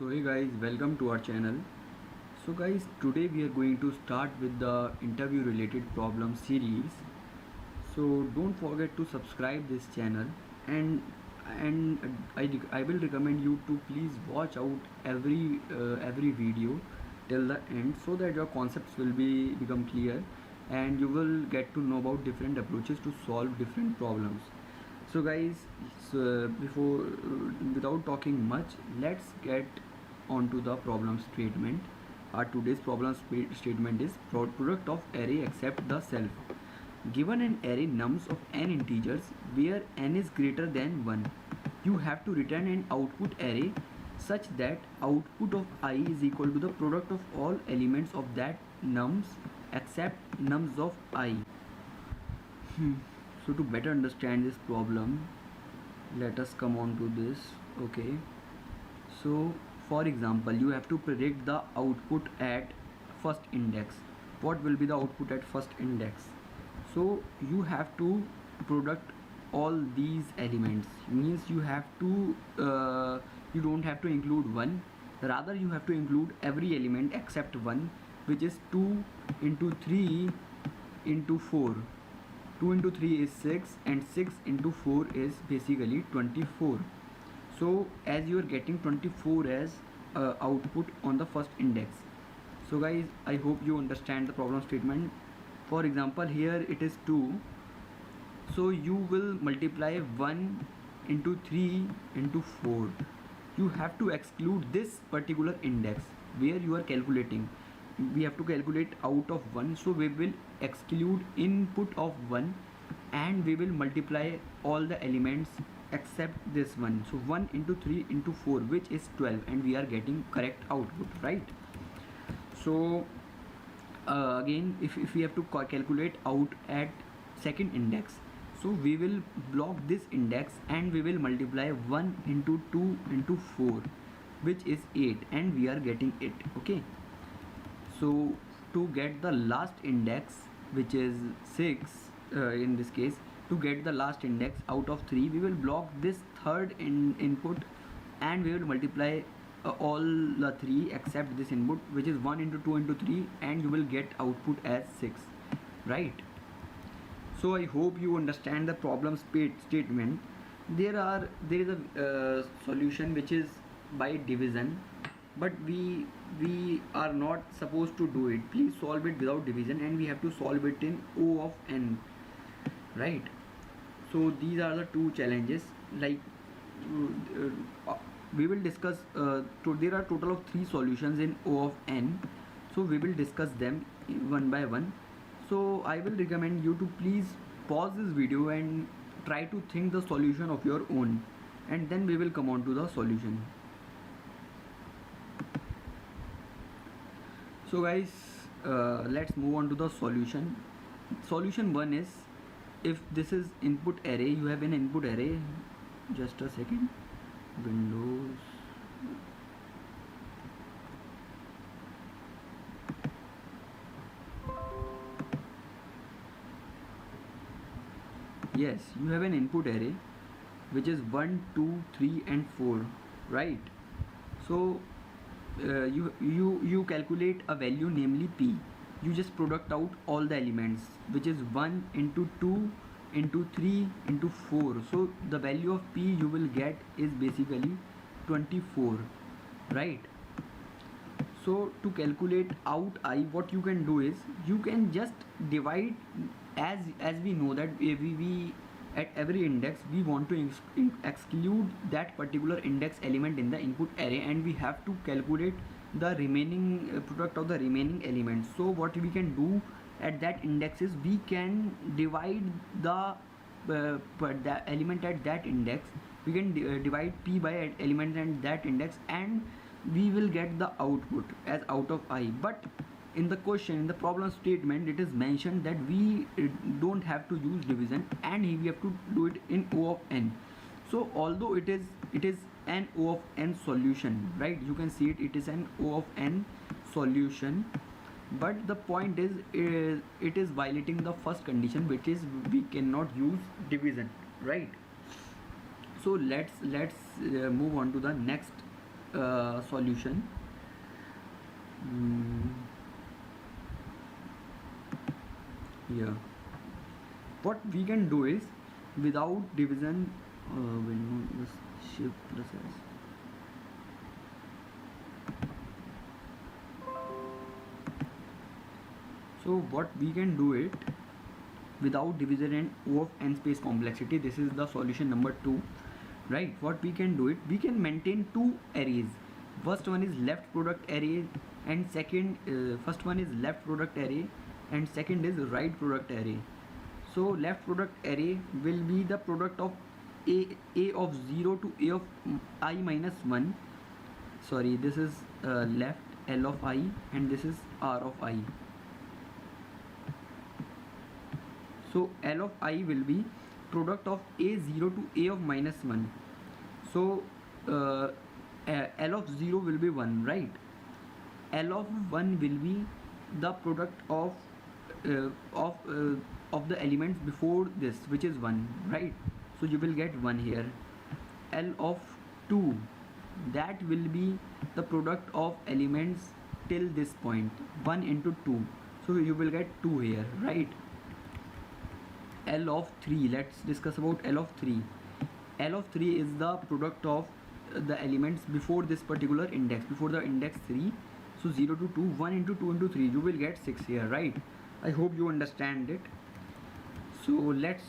So hey guys, welcome to our channel. So guys, today we are going to start with the interview related problem series. So don't forget to subscribe this channel, and I will recommend you to please watch out every video till the end, so that your concepts will become clear and you will get to know about different approaches to solve different problems. So guys, before without talking much, let's get onto the problem statement. Our today's problem statement is product of array except the self. Given an array nums of n integers where n is greater than 1, you have to return an output array such that output of I is equal to the product of all elements of that nums except nums of I. So to better understand this problem, let us come on to this. Okay, so for example, you have to predict the output at first index. What will be the output at first index? So you have to product all these elements, means you have to you don't have to include one, rather you have to include every element except one, which is 2 into 3 into 4. 2 into 3 is 6 and 6 into 4 is basically 24. So as you are getting 24 as output on the first index. So guys, I hope you understand the problem statement. For example, here it is 2, so you will multiply 1 into 3 into 4. You have to exclude this particular index where you are calculating. We have to calculate out of 1, so we will exclude input of 1 and we will multiply all the elements except this one. So 1 into 3 into 4, which is 12, and we are getting correct output, right? So again, if we have to calculate out at second index, so we will block this index and we will multiply 1 into 2 into 4, which is 8, and we are getting it. Okay, so to get the last index, which is 6, in this case, to get the last index out of 3, we will block this third input and we will multiply all the 3 except this input, which is 1 into 2 into 3, and you will get output as 6, right? So I hope you understand the problem statement. There is a solution which is by division, but we are not supposed to do it. Please solve it without division, and we have to solve it in O of n, right? So these are the two challenges. Like we will discuss there are total of 3 solutions in O of n, so we will discuss them one by one. So I will recommend you to please pause this video and try to think the solution of your own, and then we will come on to the solution. So guys, let's move on to the solution. Solution 1 is, if this is input array, you have an input array, just a second, Windows, yes, you have an input array which is 1, 2, 3 and 4, right? So you calculate a value, namely p. You just product out all the elements, which is 1 into 2 into 3 into 4. So the value of p you will get is basically 24, right? So to calculate out I, what you can do is you can just divide, as we know that we at every index we want to exclude that particular index element in the input array, and we have to calculate the remaining product of the remaining elements. So what we can do at that index is we can divide the element at that index. We can divide p by element at that index, and we will get the output as out of I. But in the question, in the problem statement, it is mentioned that we don't have to use division, and we have to do it in O of n. So although it is an O of n solution, right? You can see it is an O of n solution, but the point is it is violating the first condition, which is we cannot use division, right? So let's move on to the next solution. Here what we can do is, without division, we'll know this shift process. So what we can do it without division and O of n space complexity. This is the solution number 2, right? What we can do it, we can maintain two arrays. First one is left product array, and first one is left product array, and second is right product array. So left product array will be the product of a of 0 to a of I minus 1. Sorry, this is left L of I, and this is R of I. So L of I will be product of a0 to a of minus 1. So L of 0 will be 1, right? L of 1 will be the product of the elements before this, which is 1, right? So you will get 1 here. L of 2, that will be the product of elements till this point, 1 into 2. So you will get 2 here, right? L of 3, let's discuss about L of 3. L of 3 is the product of the elements before this particular index, before the index 3. So 0 to 2, 1 into 2 into 3, you will get 6 here, right? I hope you understand it. So let's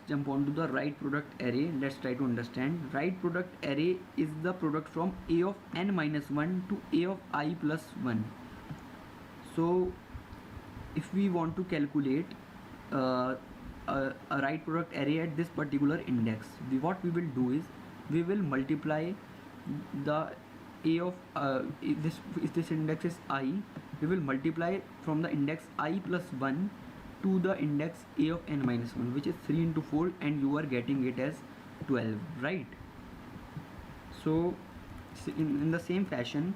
jump on to the right product array. Let's try to understand. Right product array is the product from a of n minus 1 to a of I plus 1. So if we want to calculate a right product array at this particular index, what we will do is, we will multiply the a of if this index is I, we will multiply from the index I plus 1 to the index a of n minus 1, which is 3 into 4, and you are getting it as 12, right? So in the same fashion,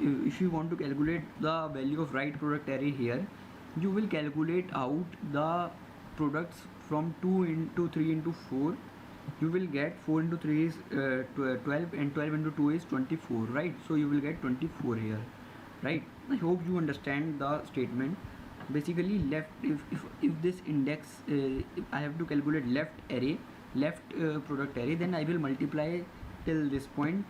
if you want to calculate the value of right product array here, you will calculate out the products from 2 into 3 into 4. You will get 4 into 3 is 12, and 12 into 2 is 24, right? So you will get 24 here, right? I hope you understand the statement. Basically, left, if this index, if I have to calculate left product array, then I will multiply till this point,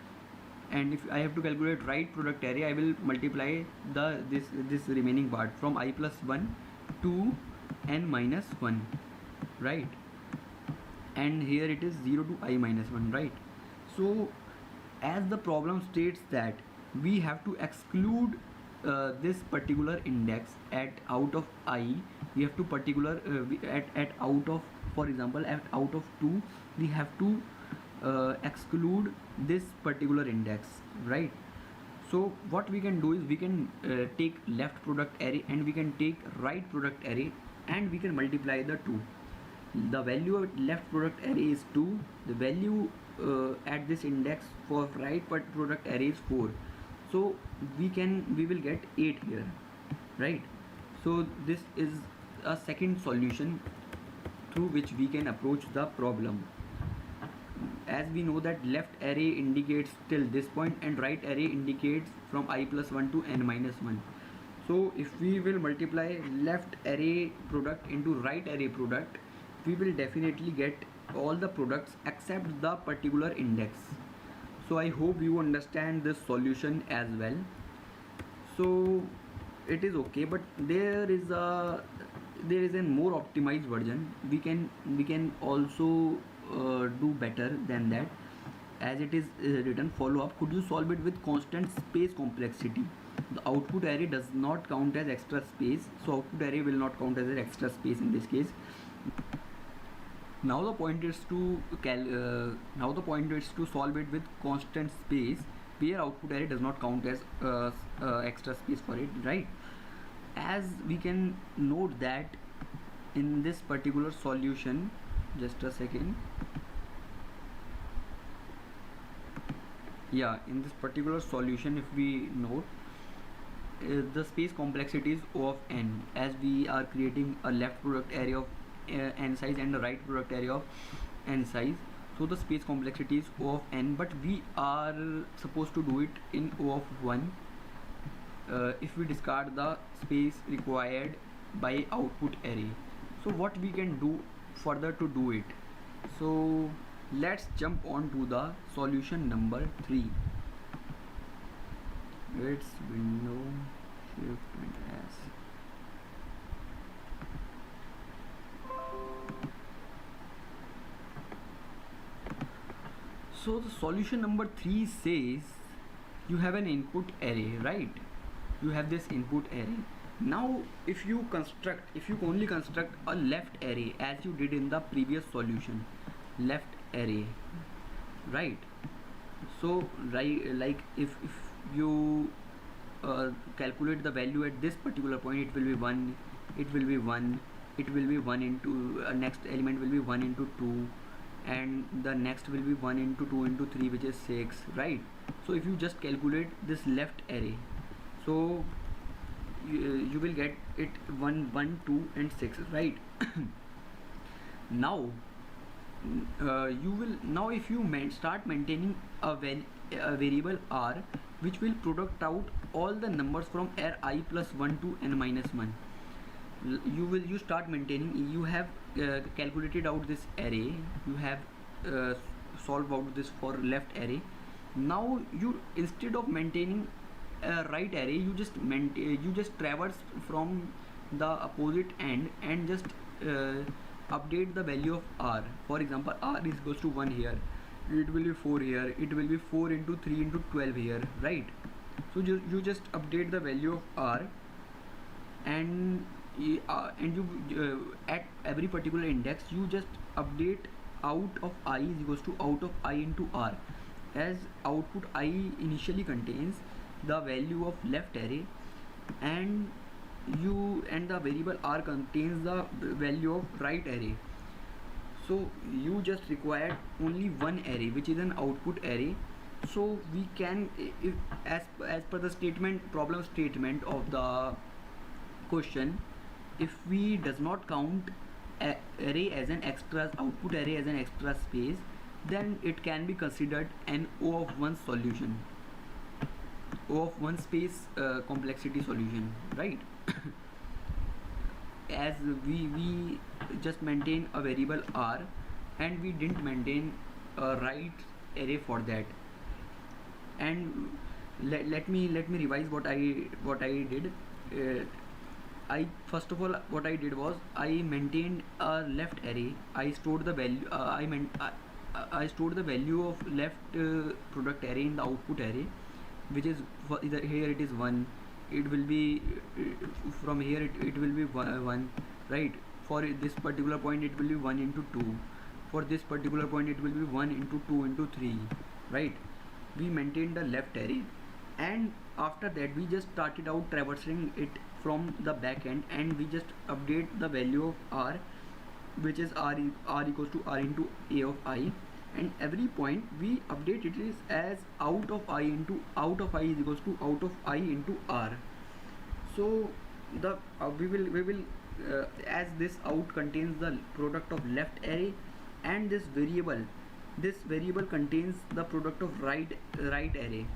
and if I have to calculate right product array, I will multiply this remaining part from I plus 1 to n minus 1, right? And here it is 0 to I minus 1, right? So as the problem states that we have to exclude this particular index at out of I, we have to at out of, for example, at out of 2, we have to exclude this particular index, right? So what we can do is, we can take left product array, and we can take right product array, and we can multiply the two. The value of left product array is 2. The value at this index for right product array is 4. So we will get 8 here, right? So this is a second solution through which we can approach the problem. As we know that left array indicates till this point, and right array indicates from I plus 1 to n minus 1. So if we will multiply left array product into right array product, we will definitely get all the products except the particular index. So I hope you understand this solution as well. So it is okay, but there is a more optimized version. We can also do better than that. As it is written, follow up, could you solve it with constant space complexity? The output array does not count as extra space, so output array will not count as an extra space in this case. Now the point is to solve it with constant space, where output array does not count as extra space for it, right? As we can note that in this particular solution, just a second. Yeah, in this particular solution, if we note, the space complexity is O of n, as we are creating a left product array of n size and a right product array of n size. So the space complexity is O of n, but we are supposed to do it in O of 1 if we discard the space required by output array. So what we can do further to do it? So let's jump on to the solution number 3. It's window shift and S. So the solution number 3 says you have an input array, right? You have this input array. Now if you only construct a left array as you did in the previous solution, left array, right? So like if you calculate the value at this particular point, it will be 1, it will be 1, it will be 1 into next element will be 1 into 2, and the next will be 1 into 2 into 3, which is 6, right? So if you just calculate this left array, so you will get it 1, 1, 2 and 6, right? Now if you start maintaining a variable r which will product out all the numbers from r(i) plus 1 to n minus 1, you start maintaining, you have calculated out this array, you have solved out this for left array. Now you, instead of maintaining a right array, you just traverse from the opposite end and just update the value of r. For example, r is equals to 1 here, it will be 4 here, it will be 4 into 3 into 12 here, right? So you just update the value of r, and you at every particular index you just update out of I is equals to out of I into r, as output I initially contains the value of left array, and the variable r contains the value of right array. So you just require only one array, which is an output array. So we can, if as per the problem statement of the question, if we does not count array as an extra, output array as an extra space, then it can be considered an O of 1 solution, O of 1 space complexity solution, right? As we just maintain a variable r and we didn't maintain a right array for that. And let me revise what I did. I first of all, what I did was I maintained a left array. I stored the value. I stored the value of left product array in the output array, which is here it is 1. It will be from here it will be 1, right? For this particular point it will be 1 into 2. For this particular point it will be 1 into 2 into 3, right? We maintained the left array, and after that we just started out traversing it from the back end, and we just update the value of r, which is r equals to r into a of I, and every point we update it is as out of I into out of I is equals to out of I into r. So the we will as this out contains the product of left array, and this variable contains the product of right array.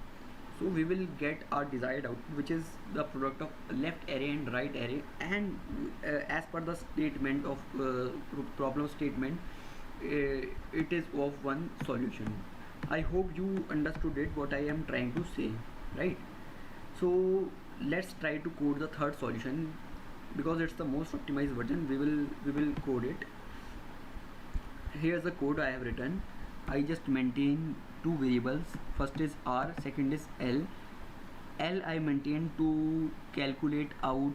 So we will get our desired output, which is the product of left array and right array, and as per the statement of problem statement, it is O of 1 solution. I hope you understood it, what I am trying to say, right? So let's try to code the third solution, because it's the most optimized version. We will code it. Here's the code I have written. I just maintain two variables. First is r, second is l. I maintain to calculate out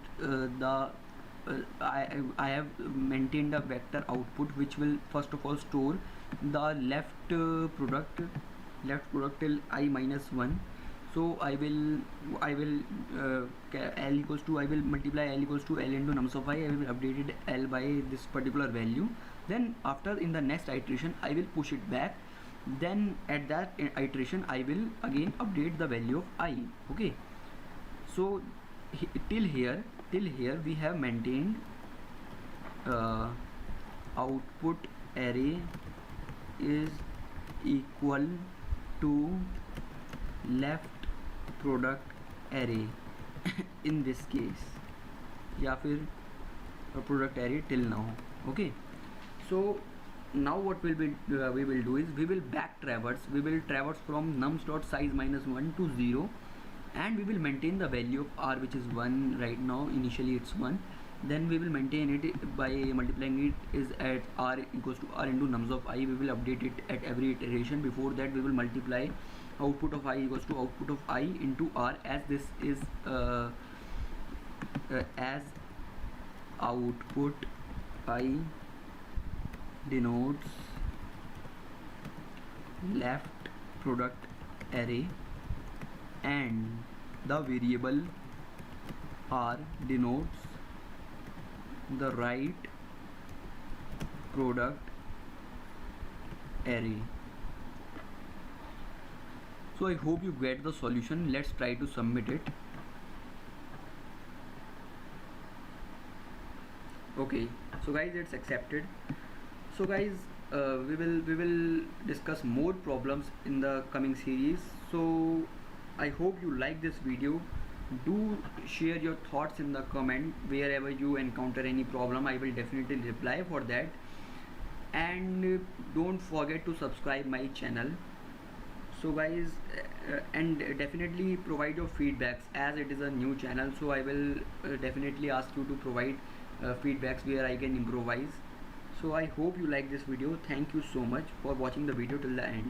I have maintained a vector output which will first of all store the left product till I minus 1. So I will L equals to, I will multiply L equals to L into nums of I. I will update L by this particular value. Then after, in the next iteration, I will push it back. Then at that iteration I will again update the value of I. Okay, so till here we have maintained output array is equal to left product array in this case, या फिर product array till now. Okay, so now what we will do is we will traverse from nums dot size -1 to 0, and we will maintain the value of r, which is 1 right now. Initially it's 1, then we will maintain it by multiplying it is at r equals to r into nums of I. We will update it at every iteration. Before that we will multiply output of I equals to output of I into r, as this is as output I denotes left product array and the variable r denotes the right product array. So I hope you get the solution. Let's try to submit it. Okay, so guys, it's accepted. So guys, we will discuss more problems in the coming series. So I hope you like this video. Do share your thoughts in the comment. Wherever you encounter any problem, I will definitely reply for that. And don't forget to subscribe my channel. So guys, and definitely provide your feedbacks, as it is a new channel. So I will definitely ask you to provide feedbacks where I can improvise. So I hope you like this video. Thank you so much for watching the video till the end.